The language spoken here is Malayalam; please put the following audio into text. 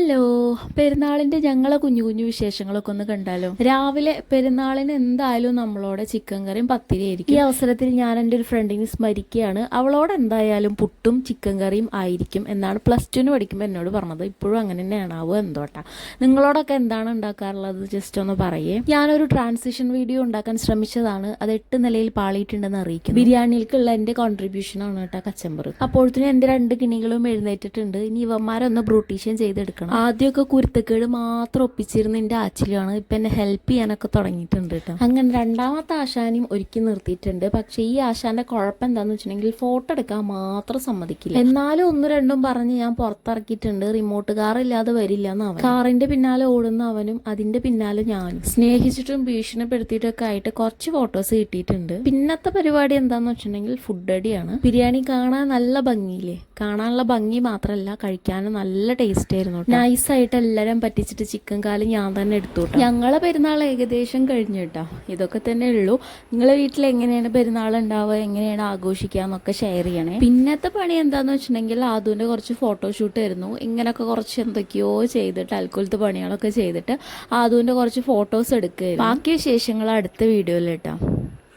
ഹലോ, പെരുന്നാളിന്റെ ഞങ്ങളെ കുഞ്ഞു കുഞ്ഞു വിശേഷങ്ങളൊക്കെ ഒന്ന് കണ്ടാലോ. രാവിലെ പെരുന്നാളിന് എന്തായാലും നമ്മളോട് ചിക്കൻ കറിയും പത്തിരി ആയിരിക്കും. ഈ അവസരത്തിൽ ഞാൻ എൻ്റെ ഒരു ഫ്രണ്ടിനെ സ്മരിക്കുകയാണ്. അവളോട് എന്തായാലും പുട്ടും ചിക്കൻ കറിയും ആയിരിക്കും എന്നാണ് +2 പഠിക്കുമ്പോൾ എന്നോട് പറഞ്ഞത്. ഇപ്പോഴും അങ്ങനെ തന്നെയാണ്. ആവോ എന്തോട്ടാ. നിങ്ങളോടൊക്കെ എന്താണ് ഉണ്ടാക്കാറുള്ളത് ജസ്റ്റ് ഒന്ന് പറയേ. ഞാനൊരു ട്രാൻസിഷൻ വീഡിയോ ഉണ്ടാക്കാൻ ശ്രമിച്ചതാണ്. അത് 8 നിലയിൽ പാളിയിട്ടുണ്ടെന്ന് അറിയിക്കും. ബിരിയാണിയിലേക്കുള്ള എൻ്റെ കോൺട്രിബ്യൂഷൻ ആണ് കേട്ടോ കച്ചമ്പർ. അപ്പോഴത്തേനും എൻ്റെ 2 കിണികളും എഴുന്നേറ്റിട്ടുണ്ട്. ഇനി ഇവന്മാരൊന്ന് ബ്രൂട്ടീഷ്യൻ ചെയ്തെടുക്കണം. ആദ്യമൊക്കെ കുരുത്തക്കേട് മാത്രം ഒപ്പിച്ചിരുന്ന എൻ്റെ ആച്ചിലാണ് ഇപ്പം എന്നെ ഹെൽപ്പ് ചെയ്യാനൊക്കെ തുടങ്ങിയിട്ടുണ്ട് കേട്ടോ. അങ്ങനെ രണ്ടാമത്തെ ആശാനെയും ഒരുക്കി നിർത്തിയിട്ടുണ്ട്. പക്ഷെ ഈ ആശാന്റെ കുഴപ്പം എന്താന്ന് വെച്ചിട്ടുണ്ടെങ്കിൽ ഫോട്ടോ എടുക്കാൻ മാത്രം സമ്മതിക്കില്ല. എന്നാലും 1-2 പറഞ്ഞ് ഞാൻ പുറത്തിറക്കിയിട്ടുണ്ട്. റിമോട്ട് കാർ ഇല്ലാതെ വരില്ല എന്നവൻ. കാറിന്റെ പിന്നാലെ ഓടുന്ന അവനും അതിന്റെ പിന്നാലെ ഞാനും. സ്നേഹിച്ചിട്ടും ഭീഷണിപ്പെടുത്തിയിട്ടൊക്കെ ആയിട്ട് കുറച്ച് ഫോട്ടോസ് കിട്ടിയിട്ടുണ്ട്. പിന്നത്തെ പരിപാടി എന്താന്ന് വെച്ചിട്ടുണ്ടെങ്കിൽ ഫുഡ് അടിയാണ്. ബിരിയാണി കാണാൻ നല്ല ഭംഗിയില്ലേ. കാണാനുള്ള ഭംഗി മാത്രമല്ല കഴിക്കാനും നല്ല ടേസ്റ്റ് ആയിരുന്നു. നൈസായിട്ട് എല്ലാവരും പറ്റിച്ചിട്ട് ചിക്കൻ കാല് ഞാൻ തന്നെ എടുത്തു. ഞങ്ങളെ പെരുന്നാൾ ഏകദേശം കഴിഞ്ഞു കേട്ടോ. ഇതൊക്കെ തന്നെ ഉള്ളൂ. നിങ്ങളെ വീട്ടിൽ എങ്ങനെയാണ് പെരുന്നാൾ ഉണ്ടാവുക, എങ്ങനെയാണ് ആഘോഷിക്കുക എന്നൊക്കെ ഷെയർ ചെയ്യണേ. പിന്നത്തെ പണി എന്താന്ന് വെച്ചിട്ടുണ്ടെങ്കിൽ ആദുവിൻ്റെ കുറച്ച് ഫോട്ടോഷൂട്ട് ആയിരുന്നു. ഇങ്ങനെയൊക്കെ കുറച്ച് എന്തൊക്കെയോ ചെയ്തിട്ട് അൽക്കുലത്തെ പണികളൊക്കെ ചെയ്തിട്ട് ആദുവിൻ്റെ കുറച്ച് ഫോട്ടോസ് എടുക്കുക. ബാക്കി വിശേഷങ്ങൾ അടുത്ത വീഡിയോയിൽ കേട്ടോ.